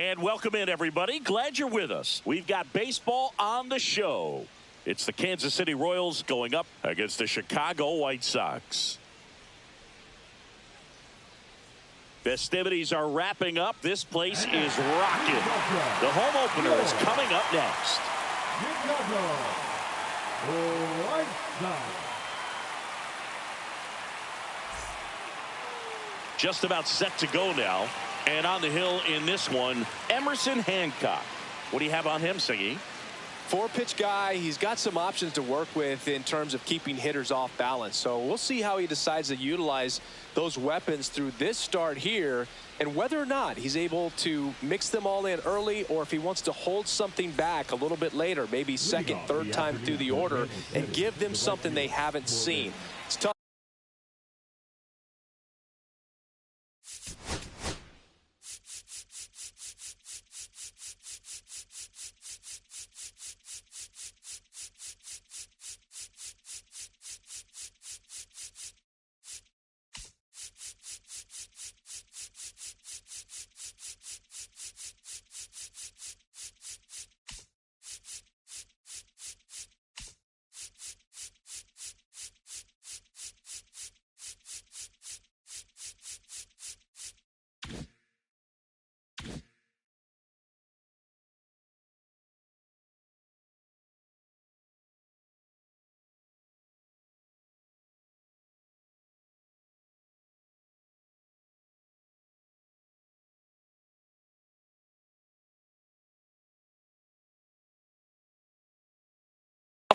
And welcome in, everybody. Glad you're with us. We've got baseball on the show. It's the Kansas City Royals going up against the Chicago White Sox. Festivities are wrapping up. This place is rocking. The home opener is coming up next. Chicago White Sox. Just about set to go now. And on the hill in this one, Emerson Hancock. What do you have on him, Siggy? Four-pitch guy. He's got some options to work with in terms of keeping hitters off balance. So we'll see how he decides to utilize those weapons through this start here, and whether or not he's able to mix them all in early, or if he wants to hold something back a little bit later, maybe second, third time through the order, and give them something they haven't seen. It's tough.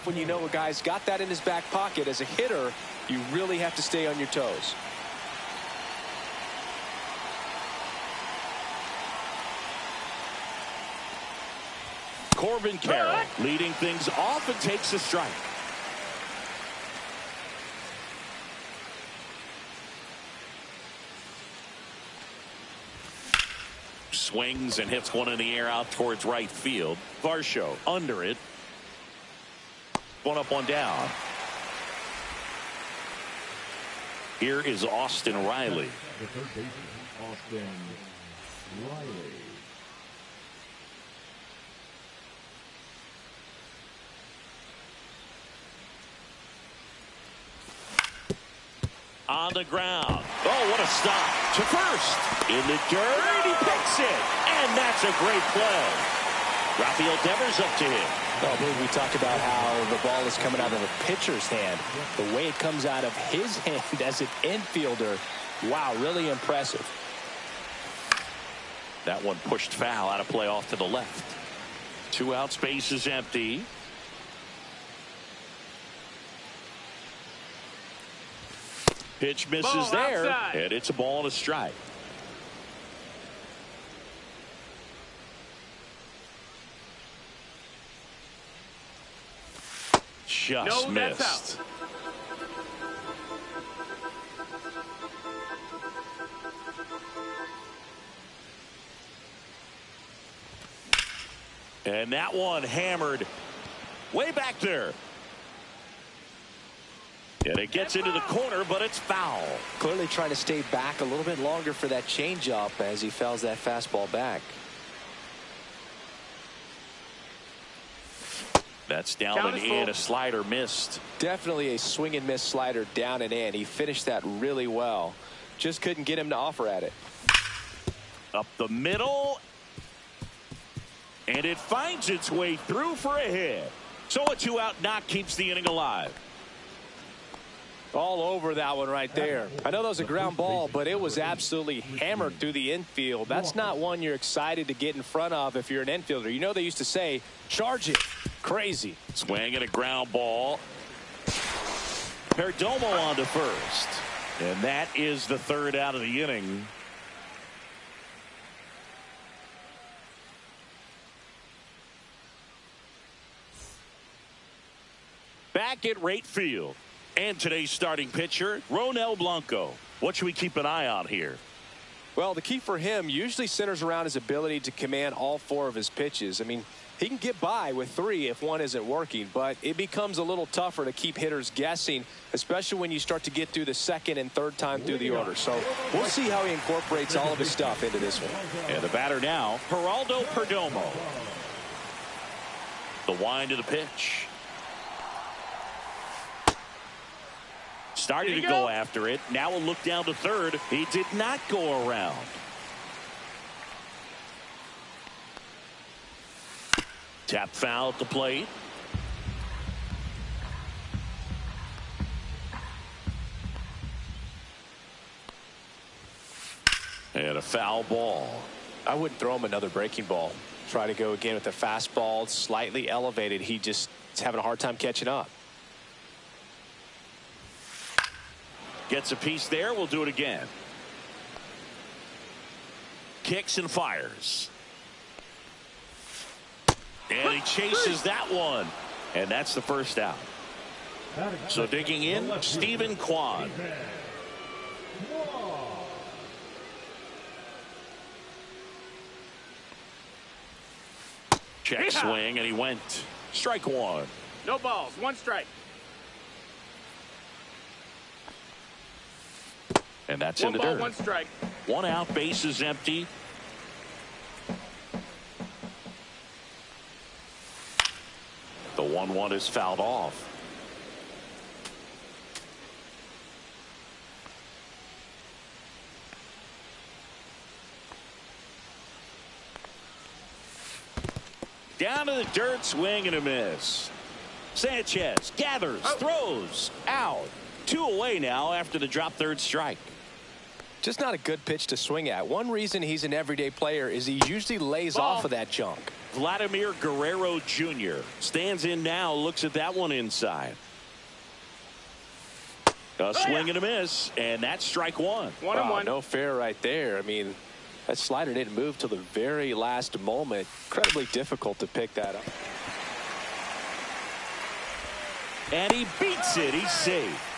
When you know a guy's got that in his back pocket, as a hitter, you really have to stay on your toes. Corbin Carroll leading things off and takes a strike. Swings and hits one in the air out towards right field. Varsho under it. One up, one down. Here is Austin Riley. The third baseman, Austin Riley. On the ground. Oh, what a stop. To first. In the dirt. He picks it. And that's a great play. Rafael Devers up to him. Well, I believe we talked about how the ball is coming out of a pitcher's hand. The way it comes out of his hand as an infielder. Wow, really impressive. That one pushed foul, out of play off to the left. 2 out, space is empty. Pitch misses there, outside. And it's a ball and a strike. Just missed. And that one hammered way back there. And it gets into the corner, but it's foul. Clearly trying to stay back a little bit longer for that changeup as he fouls that fastball back. That's down and in. A slider missed. Definitely a swing and miss slider down and in. He finished that really well. Just couldn't get him to offer at it. Up the middle. And it finds its way through for a hit. So a 2-out knock keeps the inning alive. All over that one right there. I know that was a ground ball, but it was absolutely hammered through the infield. That's not one you're excited to get in front of if you're an infielder. You know they used to say, charge it. Crazy. Swing and a ground ball. Perdomo on to first. And that is the 3rd out of the inning. Back at right field. And today's starting pitcher, Ronel Blanco. What should we keep an eye on here? Well, the key for him usually centers around his ability to command all 4 of his pitches. I mean, He can get by with 3 if one isn't working, but it becomes a little tougher to keep hitters guessing, especially when you start to get through the second and third time through the order. So we'll see how he incorporates all of his stuff into this one. And the batter now, Geraldo Perdomo. The wind of the pitch. Started to go after it. Now a look down to third. He did not go around. Tap foul at the plate. And a foul ball. I wouldn't throw him another breaking ball. Try to go again with the fastball, slightly elevated. He just is having a hard time catching up. Gets a piece there. We'll do it again. Kicks and fires. And he chases that one. And that's the first out. So digging in, Stephen Kwan. Check swing, and he went. Strike 1. No balls, 1 strike. And that's 1 in the ball, dirt. 1 strike. 1 out, base is empty. The 1-1 is fouled off. Down to the dirt, swing and a miss. Sanchez gathers, throws, out. 2 away now after the drop third strike. Just not a good pitch to swing at. One reason he's an everyday player is he usually lays off of that junk. Vladimir Guerrero Jr. stands in now, looks at that one inside. A swing and a miss, and that's strike 1. 1-1. No fair right there. I mean, that slider didn't move till the very last moment. Incredibly difficult to pick that up. And he beats it. He's safe.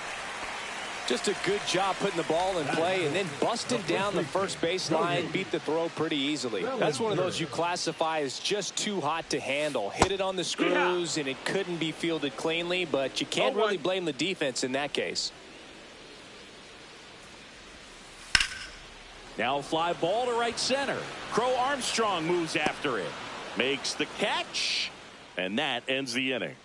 Just a good job putting the ball in play and then busting down the first baseline, beat the throw pretty easily. That's one of those you classify as just too hot to handle. Hit it on the screws and it couldn't be fielded cleanly, but you can't really blame the defense in that case. Now a fly ball to right center. Crow Armstrong moves after it. Makes the catch, and that ends the inning.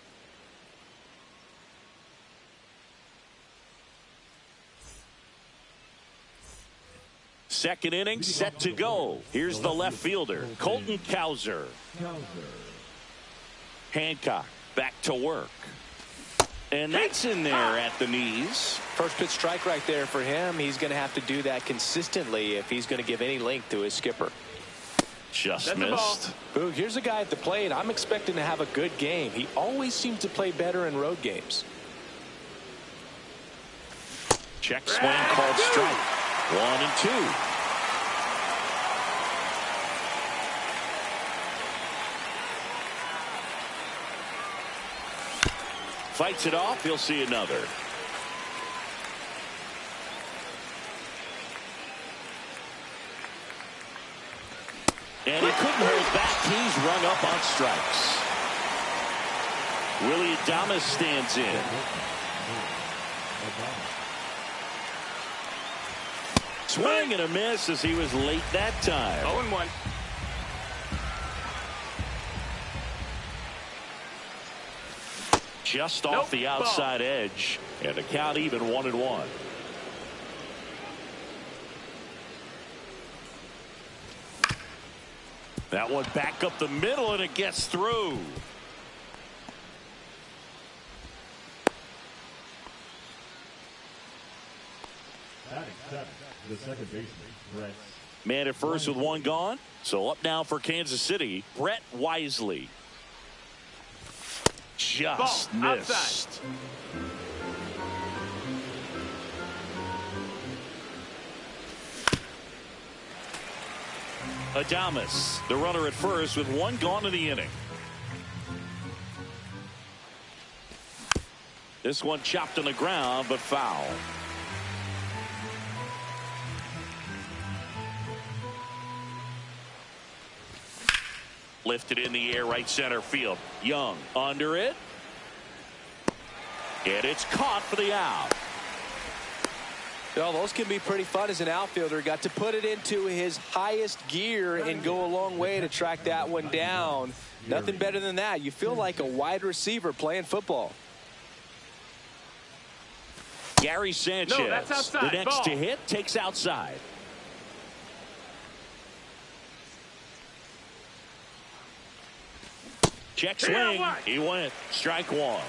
Second inning set to go. Here's the left fielder, Colton Cowser. Hancock back to work. And that's in there at the knees. First pitch strike right there for him. He's going to have to do that consistently if he's going to give any length to his skipper. Just missed. Ooh, here's a guy at the plate. I'm expecting to have a good game. He always seems to play better in road games. Check swing called strike. 1-2. Fights it off. He'll see another. And he couldn't hold back. He's rung up on strikes. Willie Adames stands in. Swing and a miss as he was late that time. 0-1. Just off the outside edge, and the count even 1-1. That one back up the middle, and it gets through. The second baseman, Brett. Man at first with 1 gone. So up now for Kansas City, Brett Wisely. Just missed. Outside. Adames, the runner at first with 1 gone in the inning. This one chopped on the ground, but foul. Lifted in the air, right center field. Young under it. And it's caught for the out. Well, those can be pretty fun as an outfielder. Got to put it into his highest gear and go a long way to track that one down. Nothing better than that. You feel like a wide receiver playing football. Gary Sanchez, no, that's outside. the next Ball. to hit, takes outside. Check swing. He went. Strike one.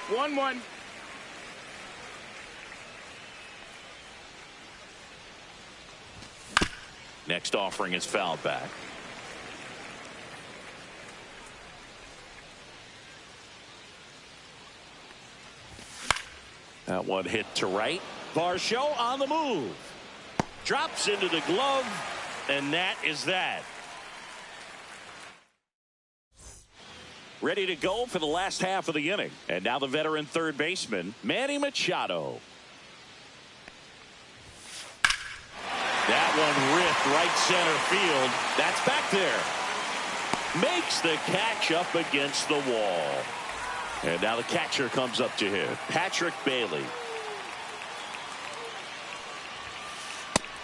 1-1. Next offering is fouled back. That one hit to right. Varsho on the move. Drops into the glove, and that is that. Ready to go for the last half of the inning. And now the veteran third baseman, Manny Machado. That one ripped right center field. That's back there. Makes the catch up against the wall. And now the catcher comes up to him, Patrick Bailey.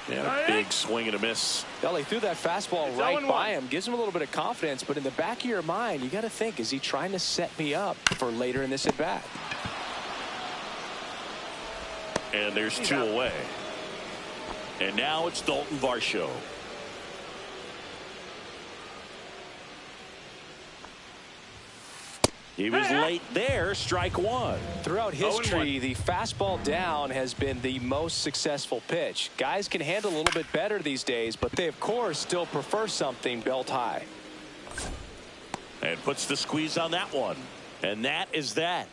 And a big swing and a miss. Well, he threw that fastball right by him. Gives him a little bit of confidence. But in the back of your mind, you got to think, is he trying to set me up for later in this at bat? And there's two away. And now it's Dalton Varsho. He was late there, strike one. Throughout history, the fastball down has been the most successful pitch. Guys can handle a little bit better these days, but they, of course, still prefer something belt high. And puts the squeeze on that one. And that is that.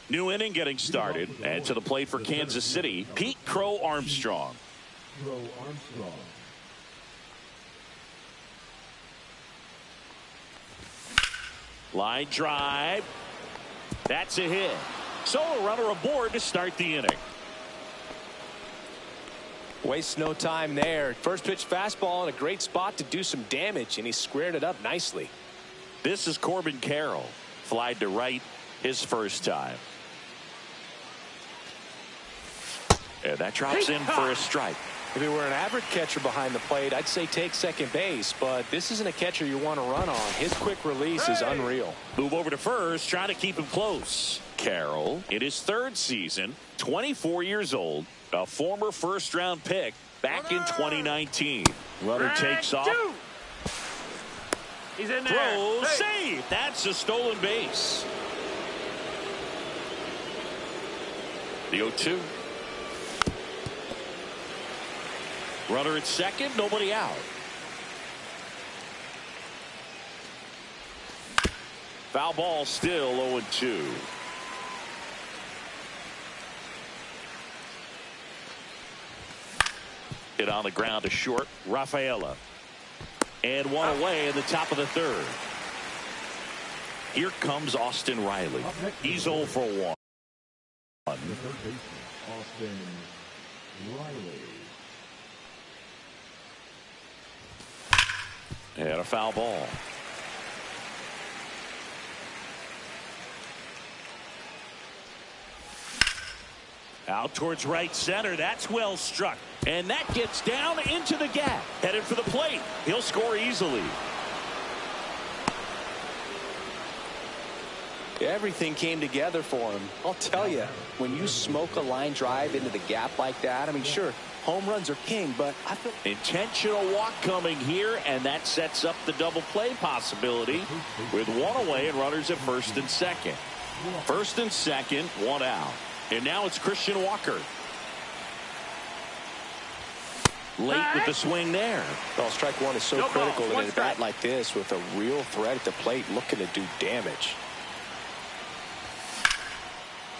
New inning getting started. And to the plate for Kansas City, Pete Crow Armstrong. Line drive. That's a hit. So a runner aboard to start the inning. Wastes no time there. First pitch fastball in a great spot to do some damage, and he squared it up nicely. This is Corbin Carroll. Flied to right his first time. And that drops in for a strike. If he were an average catcher behind the plate, I'd say take second base, but this isn't a catcher you want to run on. His quick release is unreal. Move over to first, trying to keep him close. Carroll, in his third season, 24 years old, a former first-round pick back in 2019. Runner takes off. He's in there. Throws, save. That's a stolen base. The 0-2. Runner at second, nobody out. Foul ball, still 0-2. Hit on the ground to short, Rafaela. And one away in the top of the third. Here comes Austin Riley. He's 0 for 1. Austin Riley. And a foul ball. Out towards right center. That's well struck. And that gets down into the gap. Headed for the plate. He'll score easily. Everything came together for him. I'll tell you, when you smoke a line drive into the gap like that, I mean, sure, home runs are king, but I feel intentional walk coming here, and that sets up the double play possibility with one away and runners at first and second. First and second, one out. And now it's Christian Walker. Late with the swing there. Well, strike one is so critical in a bat like this with a real threat at the plate looking to do damage.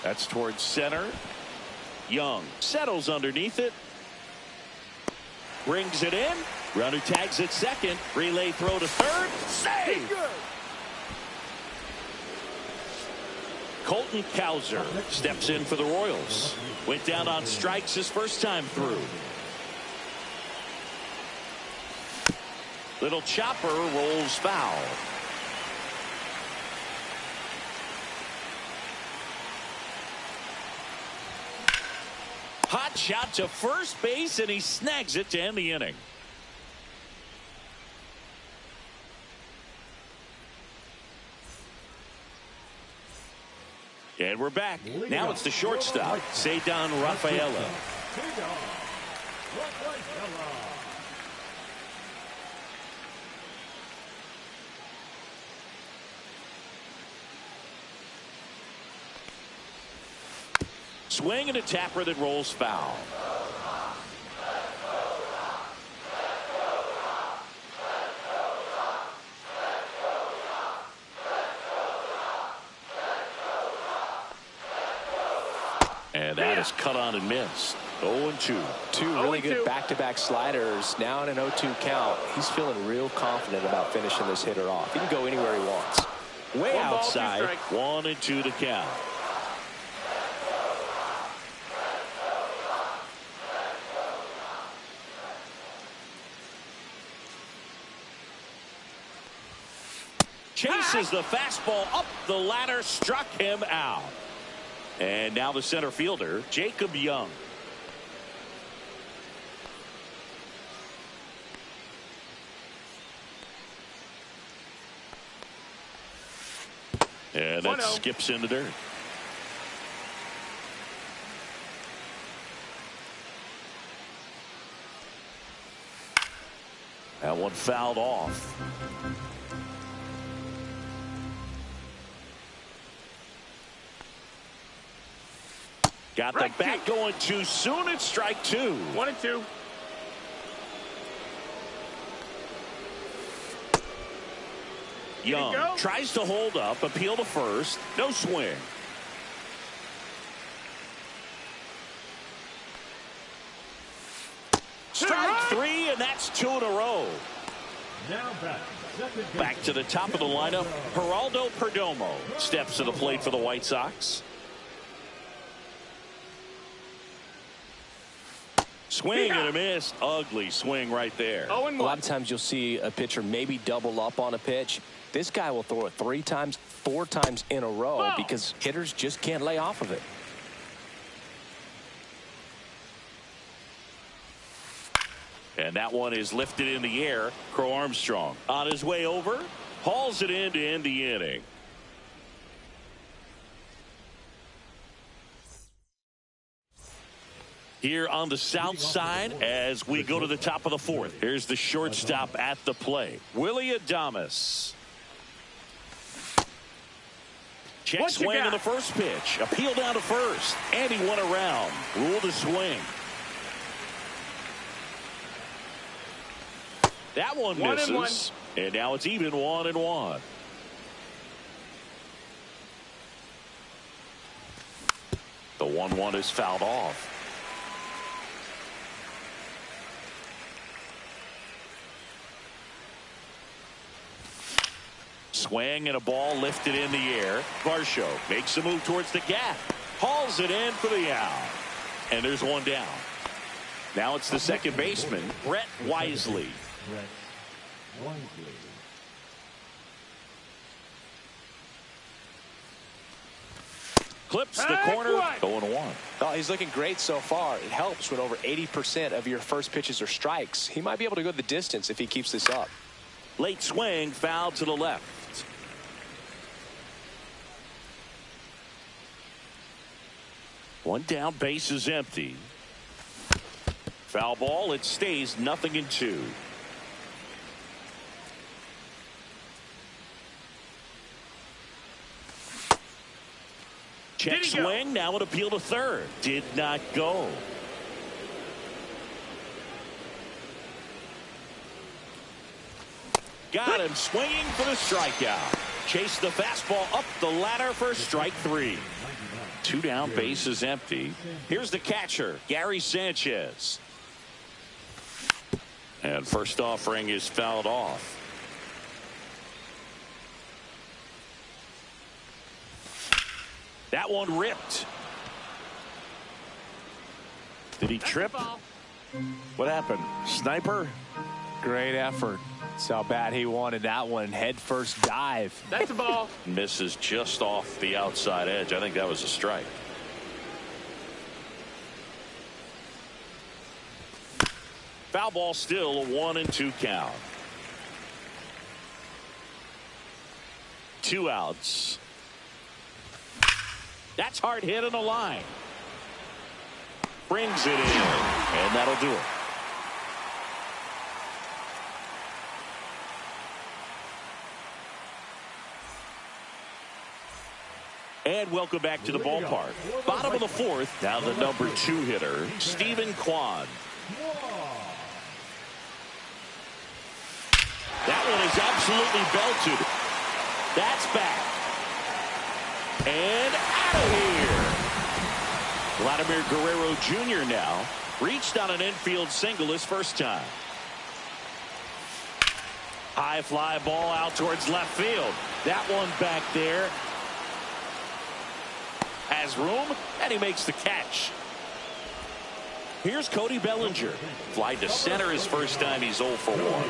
That's towards center. Young settles underneath it. Brings it in. Runner tags at second. Relay throw to third. Save! Colton Cowser steps in for the Royals. Went down on strikes his first time through. Little chopper rolls foul. Hot shot to first base, and he snags it to end the inning. And we're back. Now it's the shortstop, Cedon Rafaela. Swing and a tapper that rolls foul. And that is cut on and missed. 0-2. Two really good back-to-back sliders. Now in an 0-2 count. He's feeling real confident about finishing this hitter off. He can go anywhere he wants. Way outside. 1-2 to count. Chases the fastball up the ladder, struck him out. And now the center fielder, Jacob Young. And that skips into dirt. That one fouled off. Got the bat going too soon. It's strike two. 1-2. Young tries to hold up, appeal to first. No swing. Strike three, and that's two in a row. Now back to the top of the lineup. Geraldo Perdomo steps to the plate for the White Sox. Swing and a miss. Ugly swing right there. A lot of times you'll see a pitcher maybe double up on a pitch. This guy will throw it 3 times, 4 times in a row because hitters just can't lay off of it. And that one is lifted in the air. Crow Armstrong on his way over, hauls it in to end the inning. Here on the south side as we go to the top of the fourth. Here's the shortstop at the plate, Willie Adames. Check swing on the first pitch. Appeal down to first. And he went around. Ruled a swing. That one misses. And now it's even 1-1. The 1-1 is fouled off. Swing and a ball lifted in the air. Varsho makes a move towards the gap. Hauls it in for the out. And there's one down. Now it's the second baseman, Brett Wisely. Clips the corner. 0-1. Oh, he's looking great so far. It helps when over 80% of your first pitches are strikes. He might be able to go the distance if he keeps this up. Late swing, foul to the left. One down, base is empty. Foul ball, it stays 0-2. Check swing, now an appeal to third. Did not go. Got him swinging for the strikeout. Chased the fastball up the ladder for strike 3. 2 down, base is empty. Here's the catcher, Gary Sanchez. And first offering is fouled off. That one ripped. Did he trip? What happened? Sniper? Great effort. Saw bad he wanted that one. Head first dive. That's a ball. Misses just off the outside edge. I think that was a strike. Foul ball, still a 1-2 count. 2 outs. That's hard hit on the line. Brings it in, and that'll do it. And welcome back to the ballpark. Bottom of the 4th, now the number 2 hitter, Stephen Kwan. That one is absolutely belted. That's back. And out of here. Vladimir Guerrero Jr. now reached on an infield single his first time. High fly ball out towards left field. That one back there. Has room, and he makes the catch. Here's Cody Bellinger. Fly to center his first time. He's 0 for 1.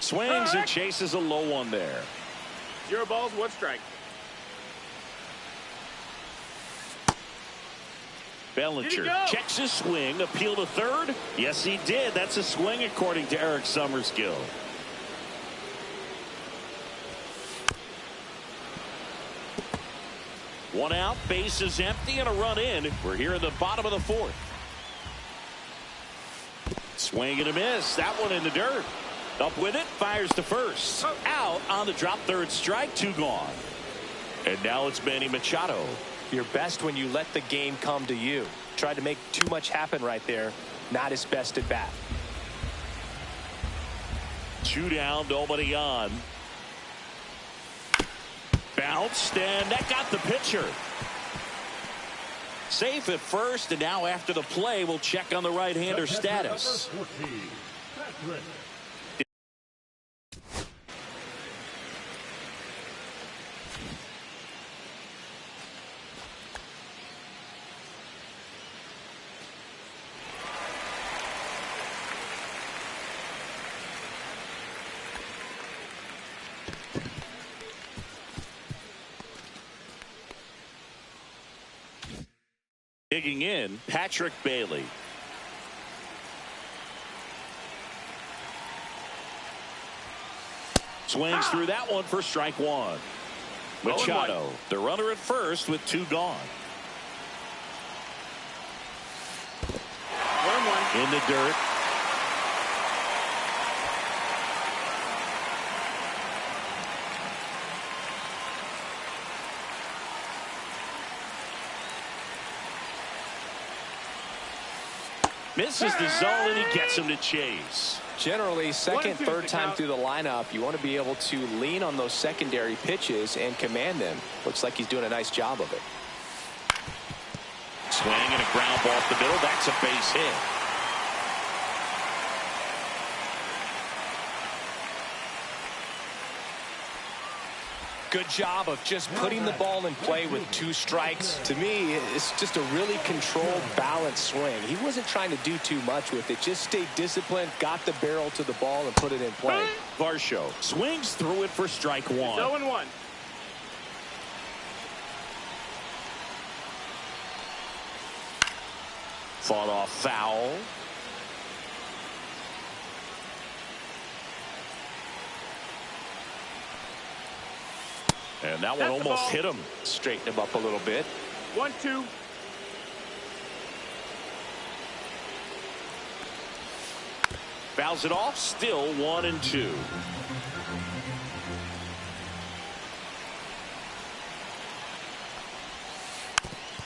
Swings and chases a low one there. 0 balls, 1 strike. Bellinger checks his swing. Appeal to third. Yes, he did. That's a swing according to Eric Summerskill. One out, base is empty, and a run in. We're here in the bottom of the 4th. Swing and a miss. That one in the dirt. Up with it, fires to first. Out on the drop, third strike, 2 gone. And now it's Manny Machado. You're best when you let the game come to you. Tried to make too much happen right there. Not his best at bat. 2 down, nobody on. Bounced, and that got the pitcher. Safe at first, and now after the play, we'll check on the right-hander status. Digging in, Patrick Bailey. Swings through that one for strike 1. Machado, the runner at first with 2 gone. 1-1. In the dirt. Misses the zone, and he gets him to chase. Generally, second, third time through the lineup, you want to be able to lean on those secondary pitches and command them. Looks like he's doing a nice job of it. Swing and a ground ball off the middle. That's a base hit. Good job of just putting the ball in play with 2 strikes. To me, it's just a really controlled, balanced swing. He wasn't trying to do too much with it. Just stayed disciplined, got the barrel to the ball, and put it in play. Varsho swings through it for strike 1. 0-1. Fought off foul. And that one almost hit him. Straighten him up a little bit. 1-2. Fouls it off. Still 1-2.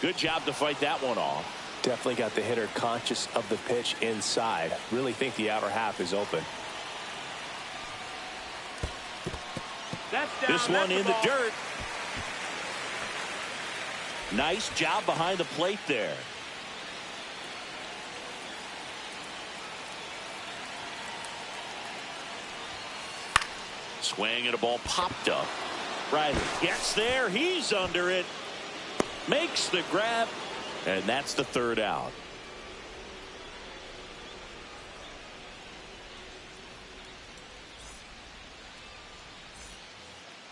Good job to fight that one off. Definitely got the hitter conscious of the pitch inside. Really think the outer half is open. This one in the dirt. Nice job behind the plate there. Swing and a ball popped up. Riley gets there. He's under it. Makes the grab. And that's the 3rd out.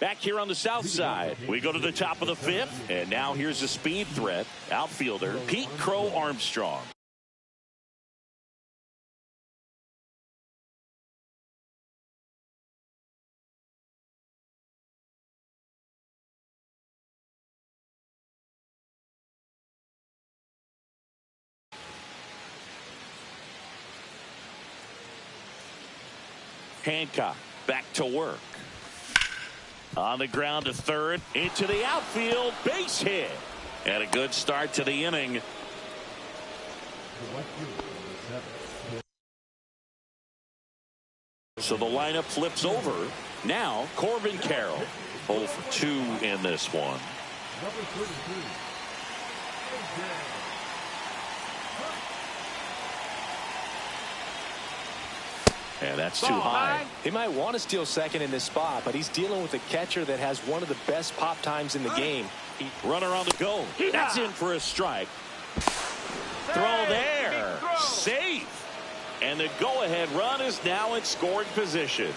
Back here on the south side, we go to the top of the fifth, and now here's a speed threat, outfielder Pete Crow Armstrong. Hancock back to work. On the ground to third, into the outfield, base hit. And a good start to the inning. So the lineup flips over. Now Corbin Carroll, 0 for 2 in this one. And that's too high. He might want to steal second in this spot, but he's dealing with a catcher that has one of the best pop times in the game. Runner on the go. That's in for a strike. Throw there. Safe. And the go-ahead run is now in scoring position.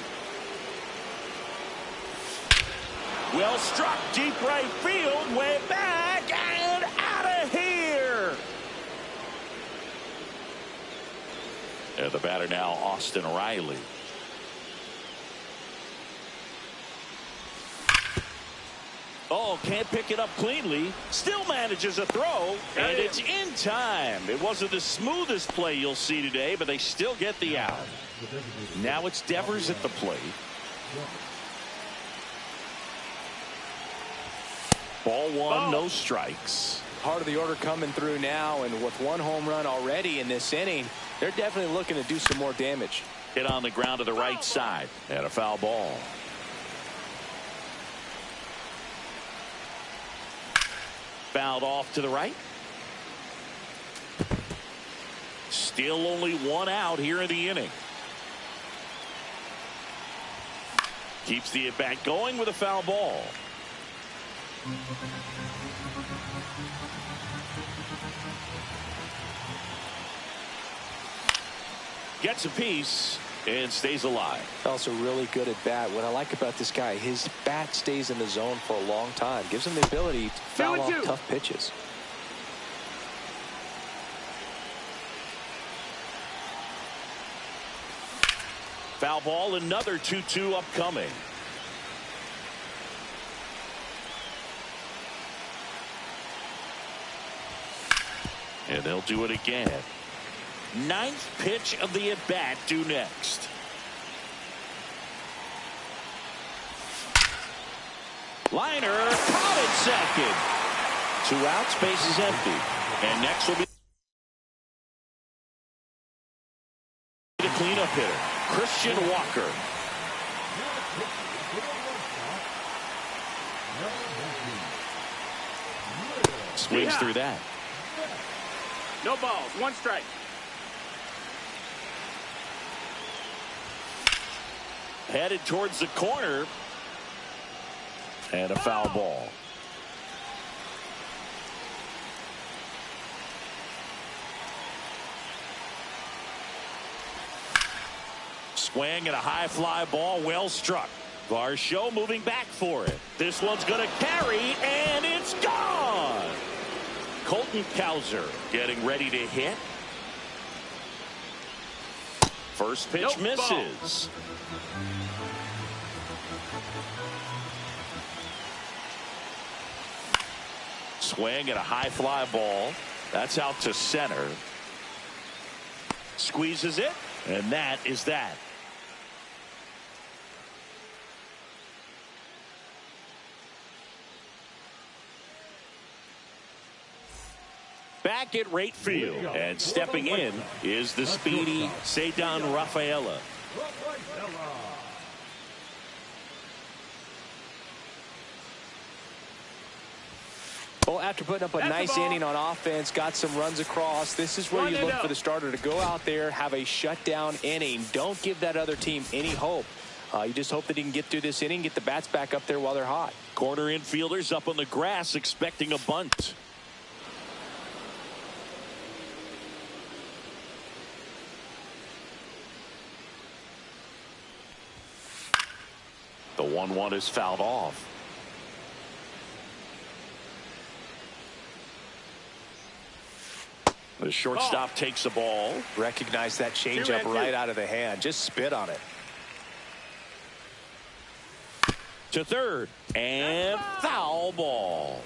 Well struck. Deep right field. Way back. And out of here. And the batter now, Austin Riley. Oh, can't pick it up cleanly. Still manages a throw, and it's in time. It wasn't the smoothest play you'll see today, but they still get the out. Now it's Devers at the plate. Ball one, no strikes. Part of the order coming through now, and with one home run already in this inning, they're definitely looking to do some more damage. Hit on the ground to the right side, and a foul ball. Fouled off to the right. Still only one out here in the inning. Keeps the at-bat going with a foul ball. Gets a piece and stays alive. Also really good at bat. What I like about this guy, his bat stays in the zone for a long time. Gives him the ability to foul off tough pitches. Foul ball, another 2-2 upcoming. And they'll do it again. Ninth pitch of the at-bat due next. Liner caught at second. 2 outs, base is empty. And next will be the cleanup hitter, Christian Walker. Swings through that. No balls, 1 strike. Headed towards the corner. And a foul ball. Swing and a high fly ball, well struck. Varsho moving back for it. This one's going to carry, and it's gone. Colton Cowser getting ready to hit. First pitch misses. Swing and a high fly ball. That's out to center. Squeezes it, and that is that. Back at right field, and stepping in is the speedy Ceddanne Rafaela. Well, after putting up a nice inning on offense, got some runs across, this is where you look for the starter to go out there, have a shutdown inning. Don't give that other team any hope. You just hope that he can get through this inning, get the bats back up there while they're hot. Corner infielders up on the grass expecting a bunt. The 1-1 is fouled off. The shortstop takes the ball. Recognize that changeup right out of the hand. Just spit on it. To third. And foul ball.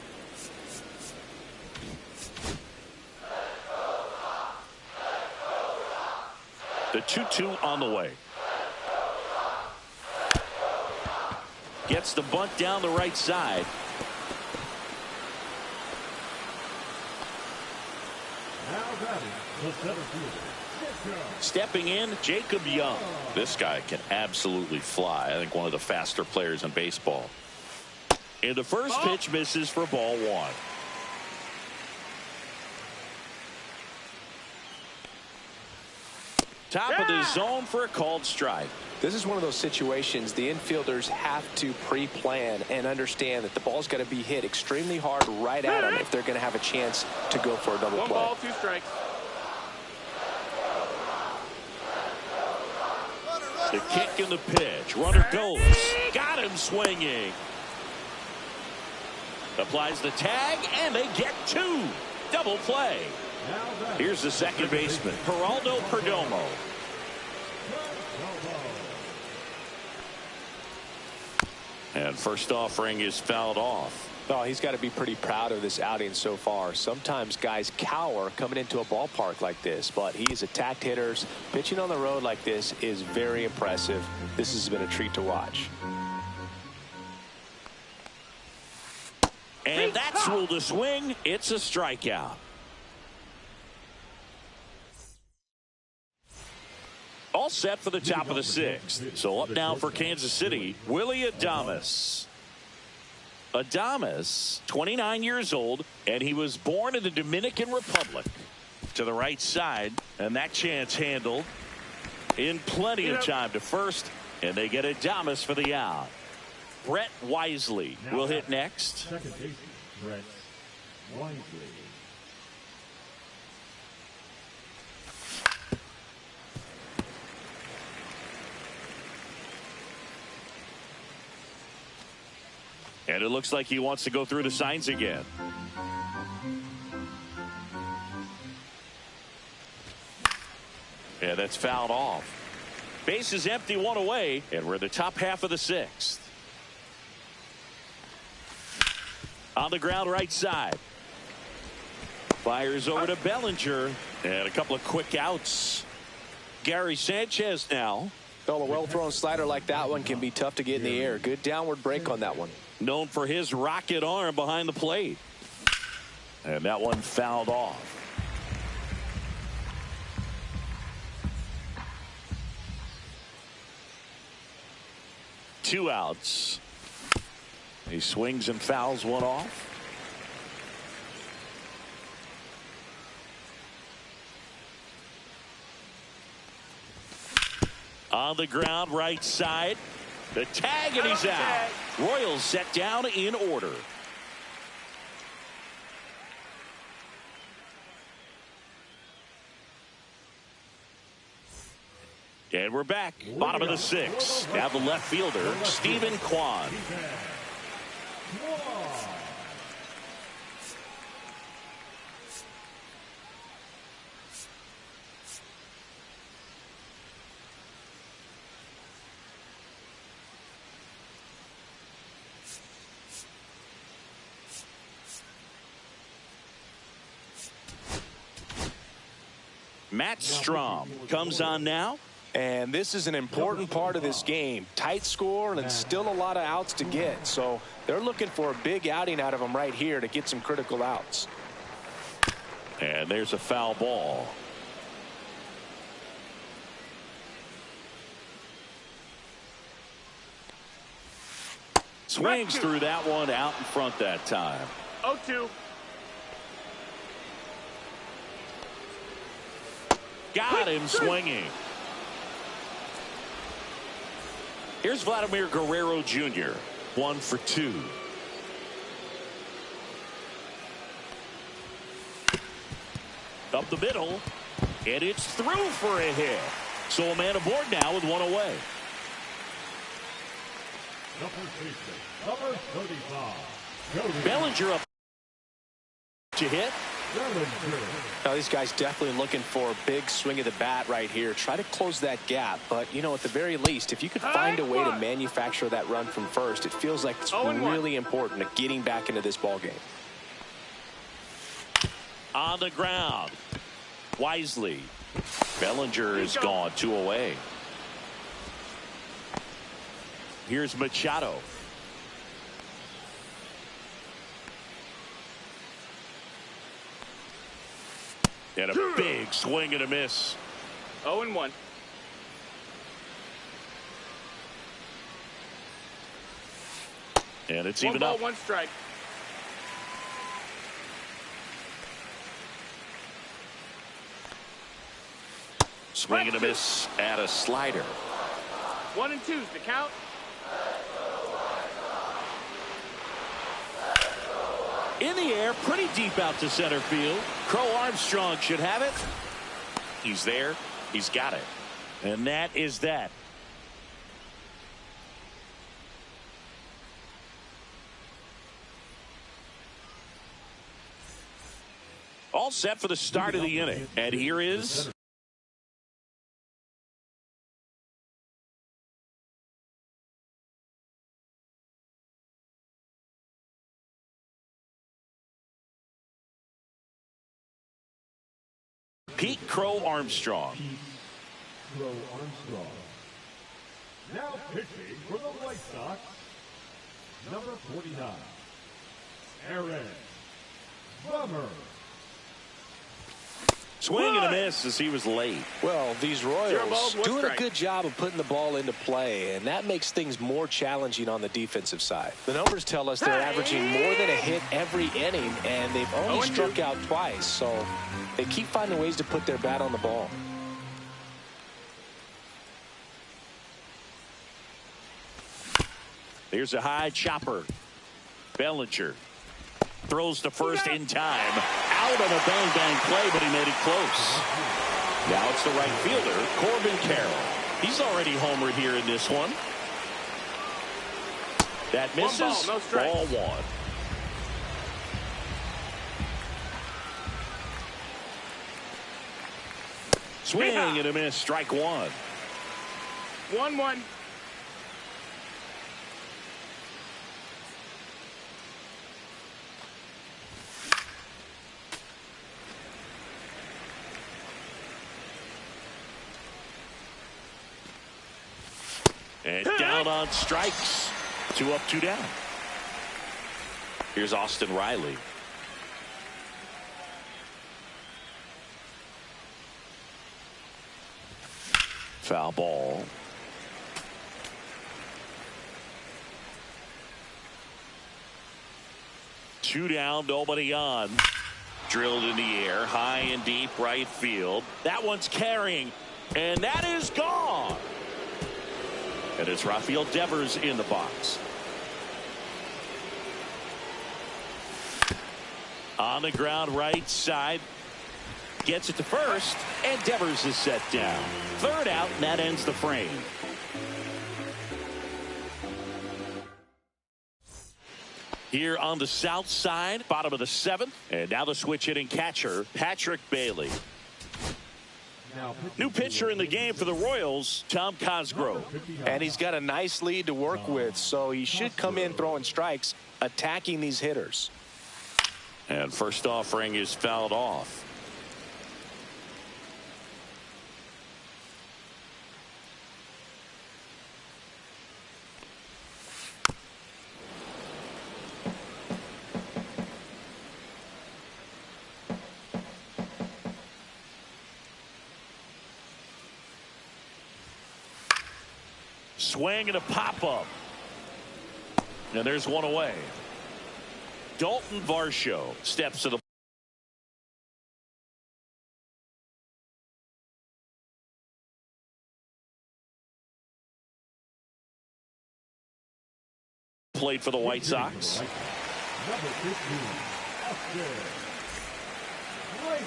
The 2-2 on the way. Gets the bunt down the right side. Stepping in, Jacob Young. This guy can absolutely fly. I think one of the faster players in baseball. And the first pitch misses for ball 1. Top of the zone for a called strike. This is one of those situations the infielders have to pre-plan and understand that the ball's got to be hit extremely hard right at them if they're going to have a chance to go for a double play. 1 ball, 2 strikes. The kick and the pitch. Runner goes. Got him swinging. Applies the tag, and they get 2. Double play. Here's the second baseman, Geraldo Perdomo. And first offering is fouled off. Oh, he's got to be pretty proud of this outing so far. Sometimes guys cower coming into a ballpark like this, but he's attacked hitters. Pitching on the road like this is very impressive. This has been a treat to watch. And that's ruled a swing. It's a strikeout. All set for the top of the 6th. So up now for Kansas City, Willy Adames. Adames, 29 years old, and he was born in the Dominican Republic. To the right side, and that chance handled in plenty of time to first, and they get Adames for the out. Brett Wisely will hit next. Second baseman, Brett Wisely. And it looks like he wants to go through the signs again. Yeah, that's fouled off. Base is empty, 1 away, and we're in the top half of the 6th. On the ground right side. Fires over to Bellinger, and a couple of quick outs. Gary Sanchez now. Well, a well-thrown slider like that one can be tough to get in the air. Good downward break on that one. Known for his rocket arm behind the plate. And that one fouled off. Two outs. He swings and fouls one off. On the ground right side. The tag, and he's out. Royals set down in order. And we're back. Bottom of the 6th. Now the left fielder, Stephen Kwan. Matt Strom comes on now. And this is an important part of this game. Tight score and still a lot of outs to get. So they're looking for a big outing out of him right here to get some critical outs. And there's a foul ball. Swings through that one out in front that time. 0-2. Got him swinging. Here's Vladimir Guerrero Jr. 1 for 2. Up the middle, and it's through for a hit. So a man aboard now with 1 away. Number 35. Bellinger up to hit. Now, these guys definitely looking for a big swing of the bat right here. Try to close that gap. But, you know, at the very least, if you could find a way to manufacture that run from first, it feels like it's really important to getting back into this ball game. On the ground. Wisely. Bellinger is gone, 2 away. Here's Machado. And a big swing and a miss. 0-1. And it's 1 even ball, up. 1 strike. Swing and a miss at a slider. 1 and 2's the count. In the air, pretty deep out to center field. Crow Armstrong should have it. He's there. He's got it. And that is that. All set for the start of the inning. And here is Pete Crow Armstrong. Crow Armstrong. Now pitching for the White Sox, number 49, Aaron Bummer. Swing and a miss as he was late. Well, these Royals doing a strike. good job of putting the ball into play, and that makes things more challenging on the defensive side. The numbers tell us they're averaging more than a hit every inning, and they've only struck out twice, so they keep finding ways to put their bat on the ball. Here's a high chopper. Bellinger throws to first in time. Out on a bang-bang play, but he made it close. Now it's the right fielder, Corbin Carroll. He's already homered here in this one. That misses. 1 ball, no strike. Ball 1. Swing and a miss. Strike 1. 1-1. And down on strikes. 2 up, 2 down. Here's Austin Riley. Foul ball. Two down, nobody on. Drilled in the air, high and deep right field. That one's carrying, and that is gone. And it's Rafael Devers in the box. On the ground, right side. Gets it to first, and Devers is set down. Third out, and that ends the frame. Here on the south side, bottom of the 7th. And now the switch hitting catcher, Patrick Bailey. New pitcher in the game for the Royals, Tom Cosgrove. And he's got a nice lead to work with, so he should come in throwing strikes, attacking these hitters. And first offering is fouled off. Swing and a pop-up. And there's one away. Dalton Varsho steps to the plate for the White Sox. Number 15, Austin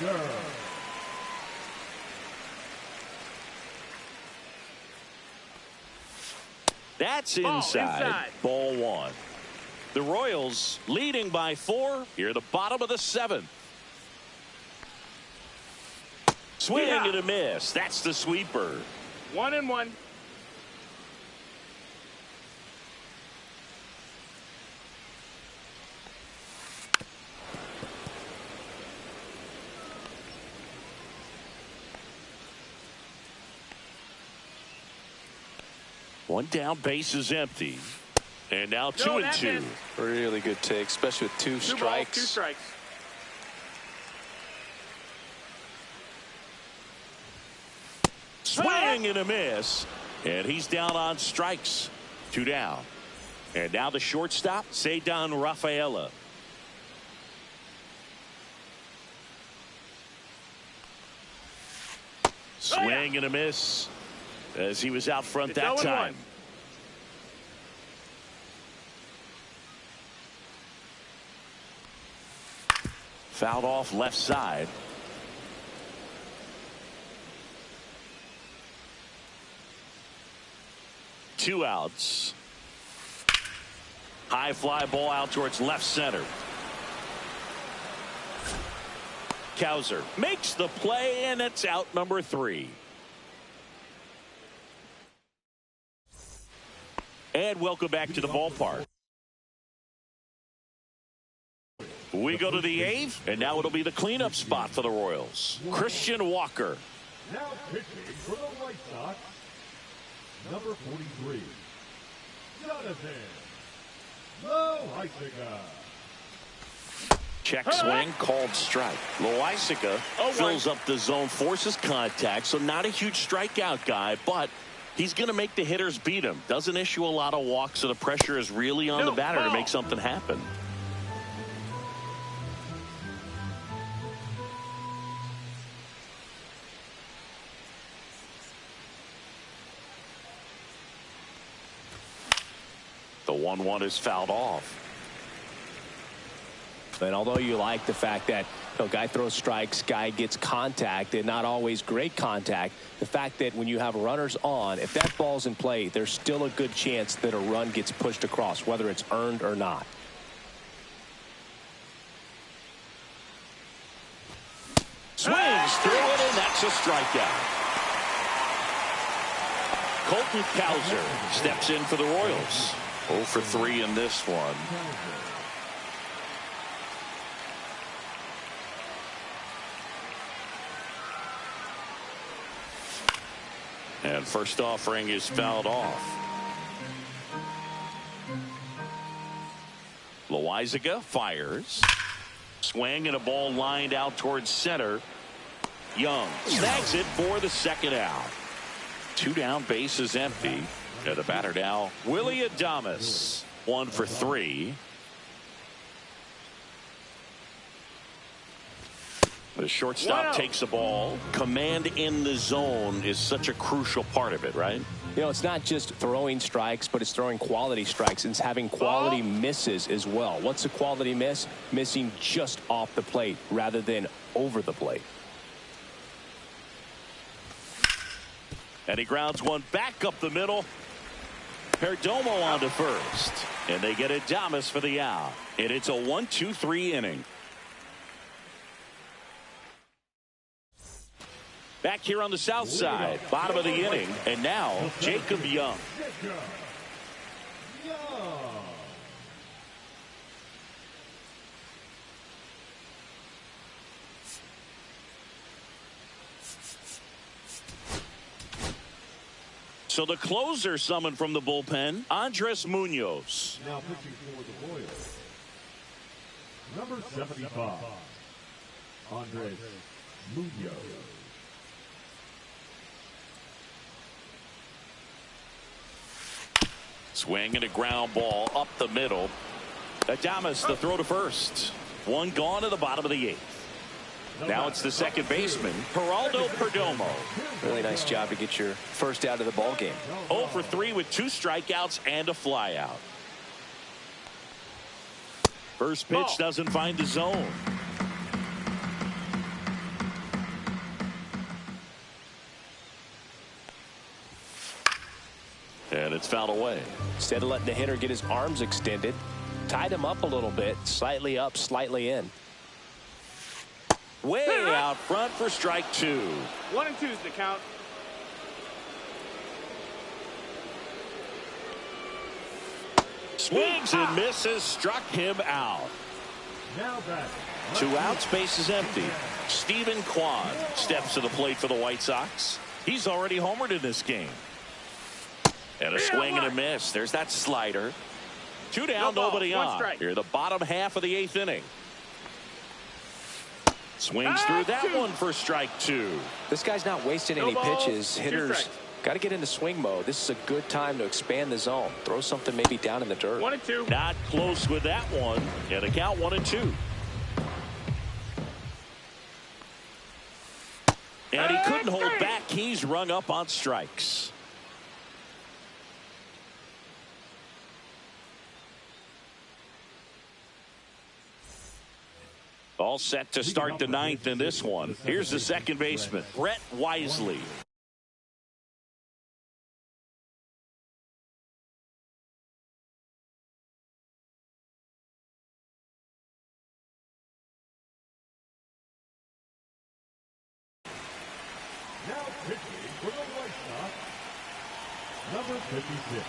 Rager. That's Ball inside. Ball one. The Royals leading by 4 here at the bottom of the 7th. Swing and a miss. That's the sweeper. 1-1. One down, base is empty. And now 2-2. Really good take, especially with two strikes. 2 strikes. Swing and a miss. And he's down on strikes. 2 down. And now the shortstop, Ceddanne Rafaela. Swing and a miss as he was out front that time. Fouled off left side. Two outs. High fly ball out towards left center. Cowser makes the play, and it's out number 3. And welcome back to the ballpark. We go to the 8th, and now it'll be the cleanup spot for the Royals. Christian Walker. Now pitching for the White Sox, number 43, Jonathan Loaisiga. Check swing, called strike. Loaisiga fills up the zone, forces contact, so not a huge strikeout guy, but he's going to make the hitters beat him. Doesn't issue a lot of walks, so the pressure is really on the batter to make something happen. The 1-1 is fouled off. And although you like the fact that guy throws strikes, guy gets contact, and not always great contact, the fact that when you have runners on, if that ball's in play, there's still a good chance that a run gets pushed across, whether it's earned or not. Swings through it, and that's a strikeout. Colton Cowser steps in for the Royals. 0 for 3 in this one. And first offering is fouled off. Loaisiga fires. Swing and a ball lined out towards center. Young snags it for the second out. 2 down, base is empty. And the batter now, Willy Adames. 1 for 3. The shortstop takes the ball. Command in the zone is such a crucial part of it, right? It's not just throwing strikes, but it's throwing quality strikes and it's having quality misses as well. What's a quality miss? Missing just off the plate rather than over the plate. And he grounds one back up the middle. Perdomo on to first. And they get Adames for the out. And it's a 1-2-3 inning. Back here on the south side, bottom of the inning, and now Jacob Young. So the closer summoned from the bullpen, Andres Munoz. Now pitching for the Royals, number 75, Andres Munoz. Swing and a ground ball up the middle. Adames the throw to first. One gone to the bottom of the 8th. Now it's the second baseman, Geraldo Perdomo. Really nice job to get your first out of the ball game. 0 for 3 with 2 strikeouts and a flyout. First pitch doesn't find the zone. And it's fouled away. Instead of letting the hitter get his arms extended, tied him up a little bit, slightly up, slightly in. Way out front for strike 2. 1 and 2's the count. Swings and misses, struck him out. Now batting. 2 outs, base is empty. Stephen Kwan steps to the plate for the White Sox. He's already homered in this game. And a swing and a miss. There's that slider. 2 down, nobody on. Here, the bottom half of the 8th inning. Swings through that one for strike 2. This guy's not wasting any pitches. Hitters got to get into swing mode. This is a good time to expand the zone. Throw something maybe down in the dirt. 1 and 2. Not close with that one. And a count 1 and 2. And he couldn't hold back. He's rung up on strikes. All set to start the 9th in this one. Here's the second baseman, Brett Wisely. Now pitching for the White Sox, number 56.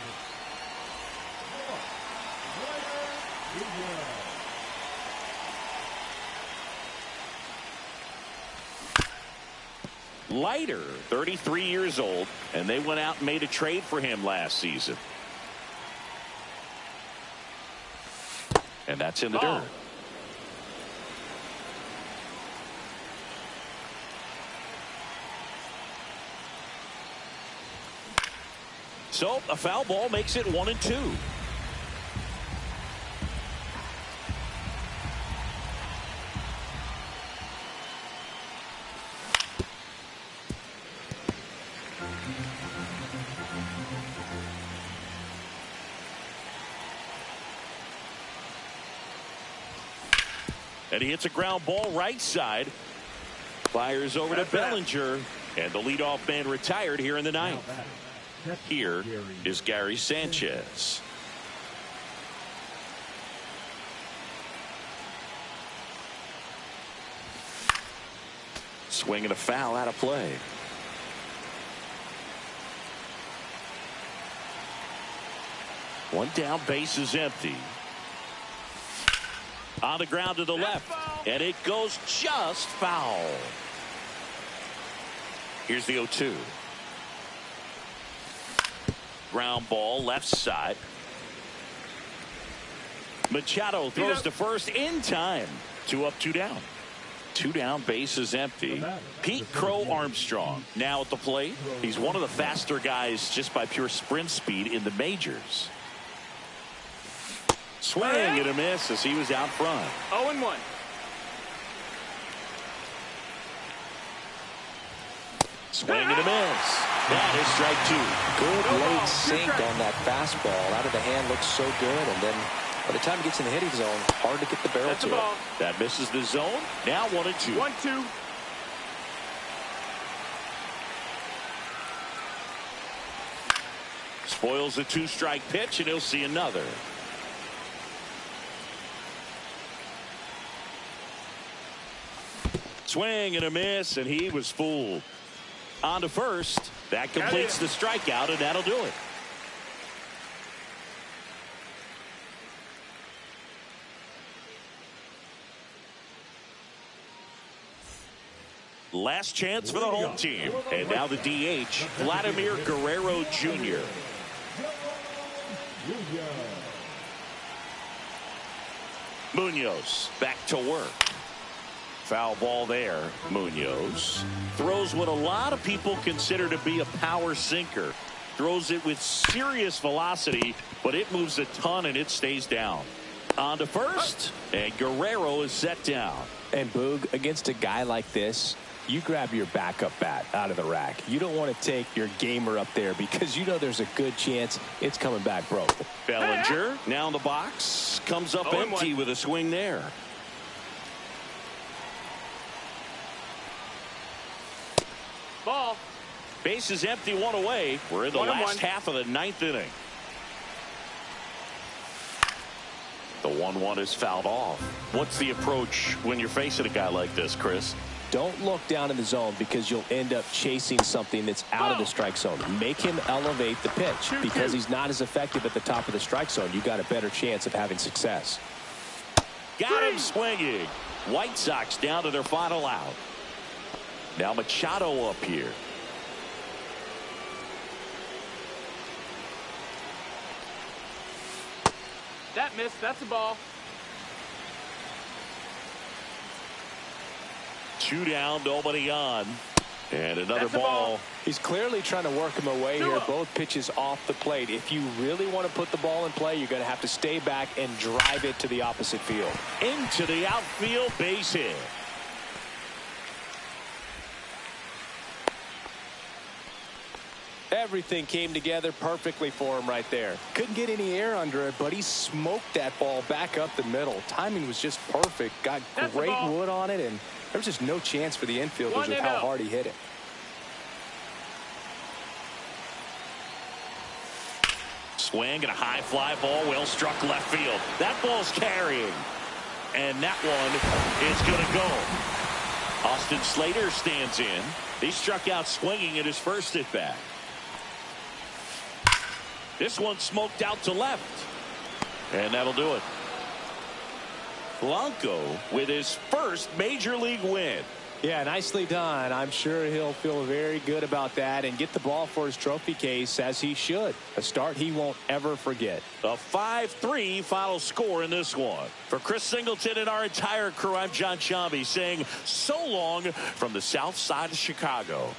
Leiter, 33 years old, and they went out and made a trade for him last season. And that's in the dirt. So a foul ball makes it 1 and 2. And he hits a ground ball right side. Fires over to Bellinger. And the leadoff man retired here in the 9th. Here is Gary Sanchez. Swing and a foul out of play. One down, base is empty. On the ground to the left, and it goes just foul. Here's the 0-2. Ground ball left side. Machado throws to first in time. 2 up, 2 down. 2 down, base is empty. Pete Crow Armstrong now at the plate. He's one of the faster guys just by pure sprint speed in the majors. Swing and a miss as he was out front. 0 and 1. Swing and a miss. That is strike 2. Good late sink on that fastball. Out of the hand, looks so good. And then by the time it gets in the hitting zone, hard to get the barrel to it. That misses the zone. Now 1 and 2. 1-2. Spoils a 2-strike pitch, and he'll see another. Swing and a miss, and he was fooled. On to first. That completes the strikeout, and that'll do it. Last chance for the home team. And now the DH, Vladimir Guerrero Jr. Munoz back to work. Foul ball there. Munoz throws what a lot of people consider to be a power sinker. Throws it with serious velocity, but it moves a ton and it stays down. On to first, and Guerrero is set down. And Boog, against a guy like this, you grab your backup bat out of the rack. You don't want to take your gamer up there because you know there's a good chance it's coming back broke. Bellinger now in the box, comes up empty with a swing there. Ball. Base is empty, one away. We're in the last half of the ninth inning. The 1-1 is fouled off. What's the approach when you're facing a guy like this, Chris? Don't look down in the zone because you'll end up chasing something that's out of the strike zone. Make him elevate the pitch. Because he's not as effective at the top of the strike zone, you got a better chance of having success. Got him swinging. White Sox down to their final out. Now Machado up here. That missed. That's a ball. 2 down, nobody on. And another ball. He's clearly trying to work him away here. Both pitches off the plate. If you really want to put the ball in play, you're going to have to stay back and drive it to the opposite field. Into the outfield, base hit. Everything came together perfectly for him right there. Couldn't get any air under it, but he smoked that ball back up the middle. Timing was just perfect. Got great wood on it, and there's just no chance for the infielders with how hard he hit it. Swing and a high fly ball, well struck left field. That ball's carrying. And that one is going to go. Austin Slater stands in. He struck out swinging at his first at bat. This one smoked out to left. And that'll do it. Blanco with his first major league win. Yeah, nicely done. I'm sure he'll feel very good about that and get the ball for his trophy case, as he should. A start he won't ever forget. A 5-3 final score in this one. For Chris Singleton and our entire crew, I'm John Shambi saying so long from the south side of Chicago.